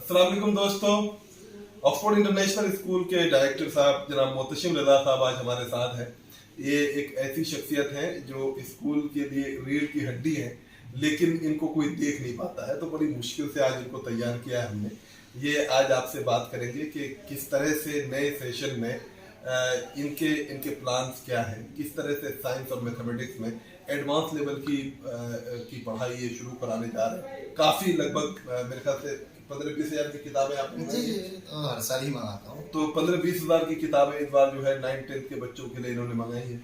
अस्सलाम वालेकुम दोस्तों। ऑक्सफोर्ड इंटरनेशनल स्कूल के डायरेक्टर साहब जनाब मोहतशिम रजा साहब आज हमारे साथ हैं। ये एक ऐसी शख्सियत है जो स्कूल के लिए रीढ़ की हड्डी है, लेकिन इनको कोई देख नहीं पाता है, तो बड़ी मुश्किल से आज इनको तैयार किया है हमने। ये आज आपसे बात करेंगे कि किस तरह से नए सेशन में इनके प्लान्स क्या हैं, किस तरह से साइंस और मैथमेटिक्स में एडवांस लेवल की पढ़ाई ये शुरू कराने जा रहे हैं। काफ़ी लगभग मेरे ख्याल से 15-20 हज़ार की किताबें आपने हर साल ही मंगाता हूँ। तो 15-20 हज़ार की किताबें इस बार जो है 9-10 के बच्चों के लिए इन्होंने मंगाई है।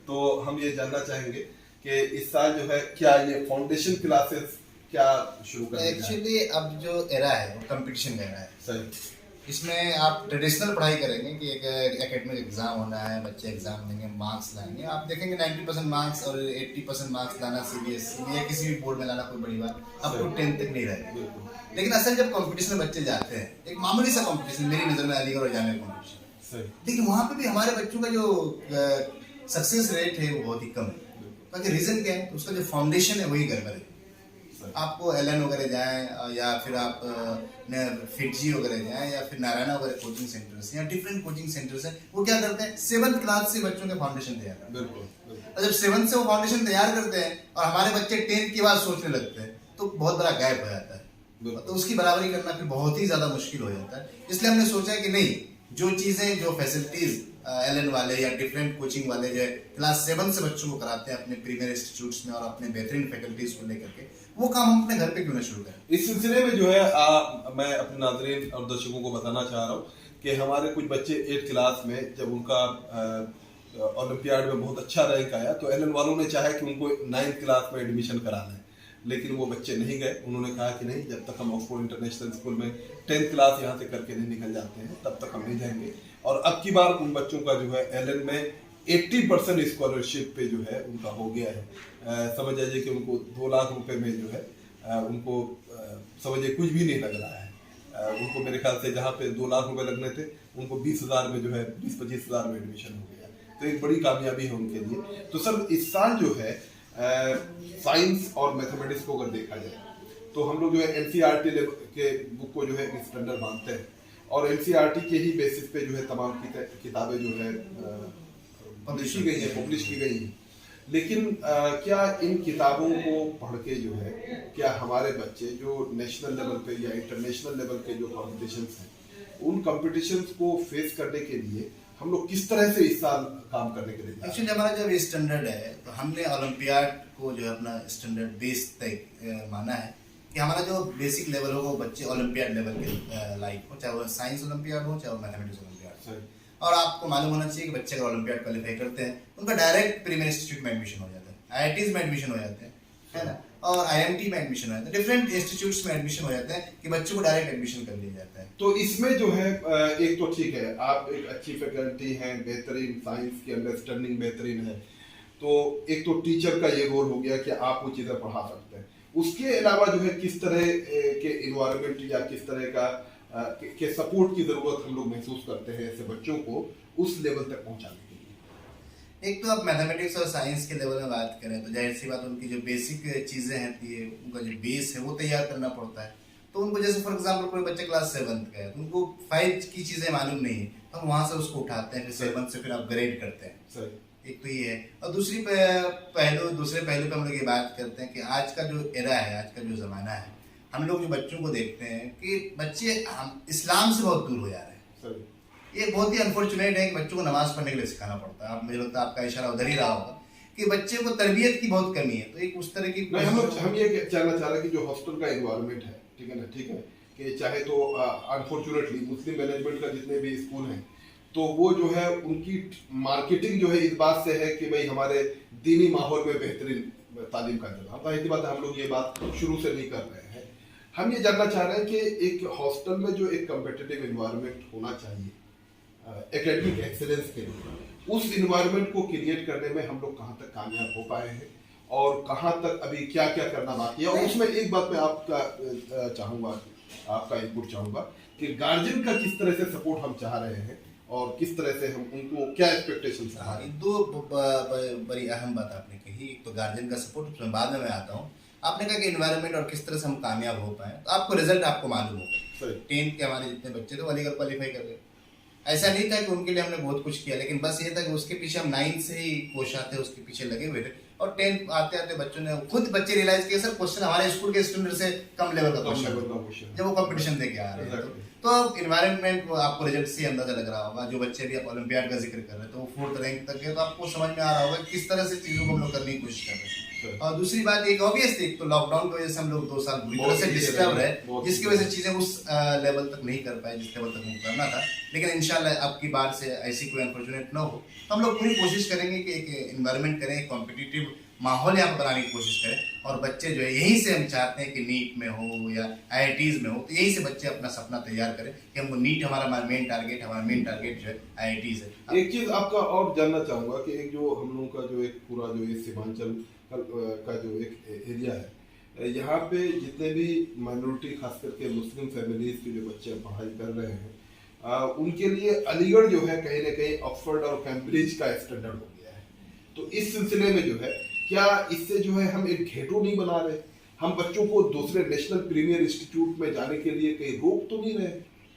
तो हम ये जानना चाहेंगे कि इस साल जो है क्या ये फाउंडेशन क्लासेस क्या शुरू करेंगे? एक्चुअली अब जो एरा है वो कंपटीशन का एरा है। सही। इसमें आप ट्रेडिशनल पढ़ाई करेंगे कि एक एकेडमिक एग्जाम होना है, बच्चे एग्जाम देंगे, मार्क्स लाएंगे। आप देखेंगे 90% मार्क्स और 80% मार्क्स लाना सीबीएसई या किसी भी बोर्ड में लाना कोई बड़ी बात अब तो 10 तक नहीं रहेगा। लेकिन असल जब कंपटीशन में बच्चे जाते हैं, एक मामूली सा कंपटीशन मेरी नज़र में अलीगढ़ और जामिया कंपटीशन, लेकिन वहाँ पे भी हमारे बच्चों का जो सक्सेस रेट है वो बहुत ही कम है। रीज़न क्या है? उसका जो फाउंडेशन है वही गड़बड़ है। आपको एलन वगैरह जाएं या फिर आप फिटजी वगैरह जाएं या फिर नारायणा वगैरह कोचिंग सेंटर्स या डिफरेंट कोचिंग सेंटर्स हैं, वो क्या करते हैं 7th क्लास से बच्चों के फाउंडेशन तैयार करते हैं। बिल्कुल। और जब 7th से वो फाउंडेशन तैयार करते हैं और हमारे बच्चे 10th के बाद सोचने लगते हैं, तो बहुत बड़ा गैप हो जाता है। तो उसकी बराबरी करना फिर बहुत ही ज्यादा मुश्किल हो जाता है। इसलिए हमने सोचा है कि नहीं, जो चीजें जो फैसिलिटीज एलन वाले या डिफरेंट कोचिंग वाले जो क्लास 7 से बच्चों को कराते हैं अपने प्रीमियर इंस्टीट्यूट्स में और अपने बेहतरीन फैकल्टीज को लेकर के, वो काम हम अपने घर पे क्यों ना शुरू करें। इस सिलसिले में जो है मैं अपने नाज़रीन और दर्शकों को बताना चाह रहा हूँ कि हमारे कुछ बच्चे 8th क्लास में जब उनका ओलंपियाड में बहुत अच्छा रैंक आया, तो एलन वालों ने चाहा कि उनको 9th क्लास में एडमिशन करा लें, लेकिन वो बच्चे नहीं गए। उन्होंने कहा कि नहीं, जब तक हम ऑक्सफोर्ड इंटरनेशनल स्कूल में 10th क्लास यहाँ से करके नहीं निकल जाते हैं तब तक हम नहीं जाएंगे। और अब की बार उन बच्चों का जो है एलन में 80% स्कॉलरशिप पे जो है उनका हो गया है। समझ जाइए कि उनको 2 लाख रुपए में जो है उनको समझिए कुछ भी नहीं लग रहा है। उनको मेरे ख्याल से जहाँ पे 2 लाख रुपए लगने थे, उनको 20,000 में जो है 20-25 हज़ार में एडमिशन हो गया। तो एक बड़ी कामयाबी है उनके लिए। तो सर, इस साल जो है साइंस और मैथमेटिक्स को अगर देखा जाए तो हम लोग जो है एनसीईआरटी के बुक को जो है स्टैंडर्ड मानते हैं और एनसीईआरटी के ही बेसिस पे जो है तमाम किताबें जो है पब्लिश की गई हैं। लेकिन क्या इन किताबों को पढ़ के जो है क्या हमारे बच्चे जो नेशनल लेवल पे या इंटरनेशनल लेवल के जो कॉम्पिटिशन्स हैं, उन कॉम्पिटिशन्स को फेस करने के लिए हम लोग किस तरह से इस साल काम करने के लिए? एक्चुअली हमारा जब स्टैंडर्ड है तो हमने ओलंपियाड को जो है अपना स्टैंडर्ड बेस तय माना है कि हमारा जो बेसिक लेवल हो वो बच्चे ओलंपियाड लेवल के लाइक हो, चाहे वो साइंस ओलंपियाड हो चाहे वो मैथमेटिक्स ओलंपियाड। और आपको मालूम होना चाहिए कि बच्चे अगर ओलंपियाड क्वालिफाई करते हैं उनका डायरेक्ट प्रीमियर इंस्टीट्यूट में एडमिशन हो जाता है, आईआईटीज में एडमिशन हो जाते हैं, है ना, और आईएमटी में एडमिशन हो जाता है, डिफरेंट इंस्टीट्यूट्स में एडमिशन हो जाते हैं कि बच्चों को डायरेक्ट एडमिशन कर लिया जाता है। तो इसमें जो है एक तो ठीक है, आप एक अच्छी फैकल्टी हैं, बेहतरीन साइंस की अंडरस्टैंडिंग बेहतरीन है, तो एक तो टीचर का ये रोल हो गया कि आप वो चीज़ें पढ़ा सकते हैं। उसके अलावा जो है किस तरह के इन्वायरमेंट या किस तरह का के सपोर्ट की ज़रूरत हम लोग महसूस करते हैं ऐसे बच्चों को उस लेवल तक पहुंचाने के लिए? एक तो आप मैथमेटिक्स और साइंस के लेवल में बात करें तो जाहिर सी बात उनकी जो बेसिक चीज़ें हैं, उनका जो बेस है वो तैयार करना पड़ता है। तो उनको जैसे फॉर एग्जांपल कोई बच्चे क्लास 7th का है तो उनको 5 की चीज़ें मालूम नहीं है, तो हम वहाँ से उसको उठाते हैं, फिर 7th से फिर अपग्रेड करते हैं। सही। एक तो ये है। और दूसरे पहलू पे हम लोग ये बात करते हैं कि आज का जो एरा है, आज का जो ज़माना है, हम लोग जो बच्चों को देखते हैं कि बच्चे हम इस्लाम से बहुत दूर हो जा रहे हैं। सही। ये बहुत ही अनफॉर्चुनेट है कि बच्चों को नमाज पढ़ने के लिए सिखाना पड़ता है। मुझे लगता है आपका इशारा उधर ही रहा होगा कि बच्चे को तरबियत की बहुत कमी है। तो एक उस तरह की हम ये कहना चाह रहे हैं कि जो हॉस्टल का एनवायरनमेंट है, ठीक है ना, ठीक है कि चाहे तो अनफॉर्चुनेटली मुस्लिम मैनेजमेंट का जितने भी स्कूल हैं, तो वो जो है उनकी मार्केटिंग जो है इस बात से है कि भाई हमारे दीनी माहौल में बेहतरीन तालीम का इंतजाम। जाहिर बात है हम लोग ये बात शुरू से नहीं कर रहे हैं। हम ये जानना चाह रहे हैं कि एक हॉस्टल में जो एक कम्पिटिटिव इन्वायरमेंट होना चाहिए एकेडमिक एक्सेलेंस के लिए, उस इन्वायरमेंट को क्रिएट करने में हम लोग कहाँ तक कामयाब हो पाए हैं और कहाँ तक अभी क्या क्या करना बाकी है। और उसमें एक बात मैं आपका चाहूँगा, आपका इनपुट चाहूँगा कि गार्जियन का किस तरह से सपोर्ट हम चाह रहे हैं और किस तरह से हम उनको क्या एक्सपेक्टेशंस है। हमारी दो बड़ी अहम बात आपने कही। एक तो गार्जियन का सपोर्ट, उसमें बाद में मैं आता हूँ। आपने कहा कि एनवायरनमेंट और किस तरह से हम कामयाब हो पाए, तो आपको रिजल्ट आपको मालूम होगा। सही। 10th के हमारे जितने बच्चे थे वो अलीगढ़ क्वालिफाई कर गए। ऐसा नहीं था कि उनके लिए हमने बहुत कुछ किया, लेकिन बस ये था कि उसके पीछे हम 9 से ही कोशा थे, उसके पीछे लगे हुए थे। और 10th आते आते बच्चों ने खुद बच्चे रियलाइज किया सर क्वेश्चन हमारे स्कूल के स्टूडेंट से कम लेवल का क्वेश्चन जब वो कंपटीशन दे के आ रहे हैं। तो इन्वायरमेंट आपको रिजल्ट से अंदाजा लग रहा होगा। जो बच्चे भी आप ओलंपियाड का जिक्र कर रहे हैं तो वो 4th रैंक तक गए, तो आपको समझ में आ रहा होगा किस तरह से चीजों को हम लोग करने की कोशिश कर रहे हैं। और दूसरी बात एक ऑब्वियस थी, तो लॉकडाउन की वजह से हम लोग 2 साल बुरी तरह से डिस्टर्ब रहे, जिसकी वजह से चीजें उस लेवल तक नहीं कर पाए जिस लेवल तक वो करना था। लेकिन इंशाल्लाह अब की बार से ऐसी कोई अनफॉर्चुनेट ना हो। हम लोग पूरी कोशिश करेंगे कि एक इन्वायरमेंट करें, कॉम्पिटिटिव माहौल यहाँ पर बनाने की कोशिश करें। और बच्चे जो है यहीं से हम चाहते हैं कि नीट में हो या IITs में हो, तो यहीं से बच्चे अपना सपना तैयार करें कि हमको नीट हमारा मेन टारगेट जो है IITs है। एक चीज आपका और जानना चाहूंगा कि एक जो हम लोगों का जो एक पूरा जो ये सीमांचल का जो एक एरिया है, यहाँ पे जितने भी माइनॉरिटी खास करके मुस्लिम फैमिलीज के जो बच्चे पढ़ाई कर रहे हैं, उनके लिए अलीगढ़ जो है कहीं ना कहीं ऑक्सफोर्ड और कैम्ब्रिज का स्टैंडर्ड हो गया है। तो इस सिलसिले में जो है क्या इससे जो है हम एक घेटो नहीं बना रहे, हम बच्चों को दूसरे नेशनल प्रीमियर इंस्टीट्यूट में जाने के लिए कहीं रोक तो नहीं रहे?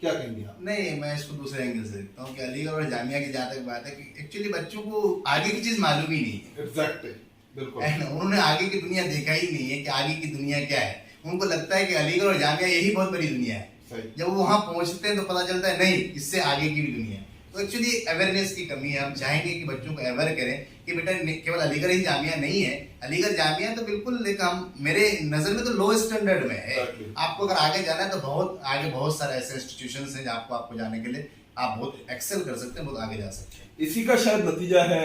क्या कहेंगे आप? नहीं, मैं इसको दूसरे एंगल से देखता हूँ कि अलीगढ़ और जामिया की जहाँ तक बात है कि एक्चुअली बच्चों को आगे की चीज मालूम ही नहीं है। एग्जैक्टली, बिल्कुल। उन्होंने आगे की दुनिया देखा ही नहीं है कि आगे की दुनिया क्या है। उनको लगता है कि अलीगढ़ और जामिया यही बहुत बड़ी दुनिया है। जब वो वहाँ पहुँचते हैं तो पता चलता है नहीं, इससे आगे की भी दुनिया है। तो एक्चुअली अवेयरनेस की कमी है। हम चाहेंगे कि बच्चों को अवेयर करें कि बेटा केवल अलीगढ़ ही जामिया नहीं है। अलीगढ़ जामिया तो बिल्कुल एक हम मेरे नजर में तो लो स्टैंडर्ड में है। आपको अगर आगे जाना है तो बहुत सारे ऐसे इंस्टीट्यूशंस हैं जहाँ आपको जाने के लिए आप बहुत एक्सेल कर सकते हैं, बहुत आगे जा सकते हैं। इसी का शायद नतीजा है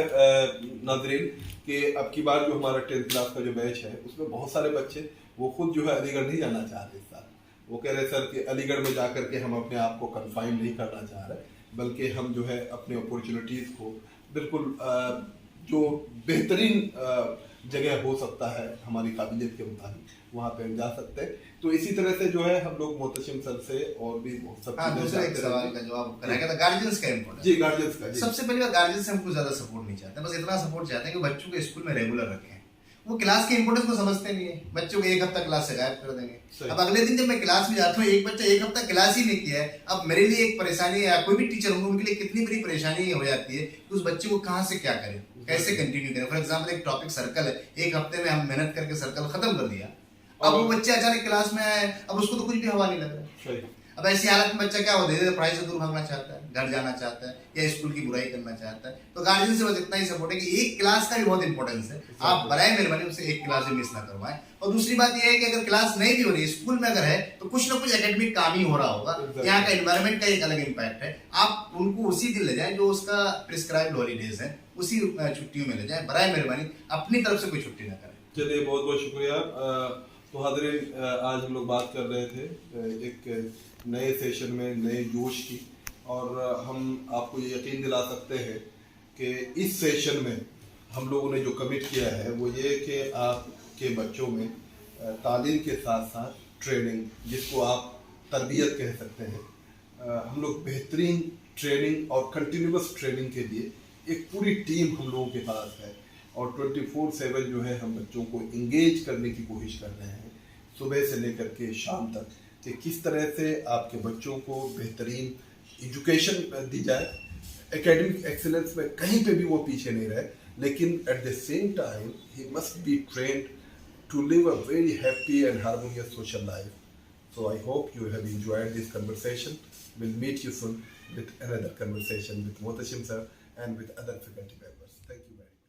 नाज़रीन कि अब की बार जो हमारा 10th क्लास का जो बैच है उसमें बहुत सारे बच्चे वो खुद जो है अलीगढ़ नहीं जाना चाह रहे इस साल। वो कह रहे सर कि अलीगढ़ में जाकर के हम अपने आप को कन्फाइन नहीं करना चाह रहे, बल्कि हम जो है अपने अपॉर्चुनिटीज़ को बिल्कुल जो बेहतरीन जगह हो सकता है हमारी काबिलियत के मुताबिक वहाँ पे हम जा सकते हैं। तो इसी तरह से जो है हम लोग मोहतशिम सर से और भी सब दूसरा एक सवाल का जवाब कराएगा तो गार्जियंस का इम्पोर्टेंस। जी, गार्जियंस का। सबसे पहली बात, गार्जियंस से हमको ज्यादा सपोर्ट नहीं चाहते, बस इतना सपोर्ट चाहते हैं कि बच्चों को स्कूल में रेगुलर रखें। वो क्लास के इंपोर्टेंस को समझते नहीं है। बच्चों को एक हफ्ता क्लास से गायब कर देंगे। अब अगले दिन जब मैं क्लास में जाता हूँ, एक बच्चा एक हफ्ता क्लास ही नहीं किया है। अब मेरे लिए एक परेशानी है, कोई भी टीचर होंगे उनके लिए कितनी बड़ी परेशानी हो जाती है कि उस बच्चे को कहाँ से क्या करें, कैसे कंटिन्यू करें। फॉर एग्जाम्पल एक टॉपिक सर्कल है, एक हफ्ते में हम मेहनत करके सर्कल खत्म कर दिया। अब वो बच्चे अचानक क्लास में आए, अब उसको तो कुछ भी हवा नहीं लग रहा। अब ऐसी हालत में बच्चा क्या होता है, पढ़ाई से दूर भागना चाहता है, घर जाना चाहता है या स्कूल की बुराई करना चाहता है। तो गार्जियन से बस इतना ही सपोर्ट है कि एक क्लास का भी बहुत इंपॉर्टेंस है। आप बराए मेहरबानी उसे एक क्लास भी मिस ना करवाएं। और दूसरी बात यह है कि अगर क्लास नहीं भी हो रही है, स्कूल में अगर है तो कुछ ना कुछ एकेडमिक काम ही हो रहा होगा। यहाँ का एनवायरमेंट का एक अलग इम्पैक्ट है। आप उनको उसी दिन ले जाएं जो उसका प्रिस्क्राइब्ड हॉलीडेज है, उसी छुट्टियों में ले जाएं। बराए मेहरबानी अपनी तरफ से कोई छुट्टी ना करें। चलिए, बहुत बहुत शुक्रिया। तो हाज़रीन, आज हम लोग बात कर रहे थे एक नए सेशन में नए जोश की, और हम आपको ये यकीन दिला सकते हैं कि इस सेशन में हम लोगों ने जो कमिट किया है वो ये कि आपके बच्चों में तालीम के साथ साथ ट्रेनिंग, जिसको आप तरबियत कह सकते हैं, हम लोग बेहतरीन ट्रेनिंग और कंटिन्यूस ट्रेनिंग के लिए एक पूरी टीम हम लोगों के पास है। और 24/7 जो है हम बच्चों को इंगेज करने की कोशिश कर रहे हैं, सुबह से लेकर के शाम तक, कि किस तरह से आपके बच्चों को बेहतरीन एजुकेशन दी जाए। एकेडमिक एक्सीलेंस में कहीं पे भी वो पीछे नहीं रहे, लेकिन at the same time he must be trained to live a very happy and harmonious social life. So I hope you have enjoyed this conversation. We'll meet you soon with another conversation with Mohtashim sir and with other faculty members. Thank you very much.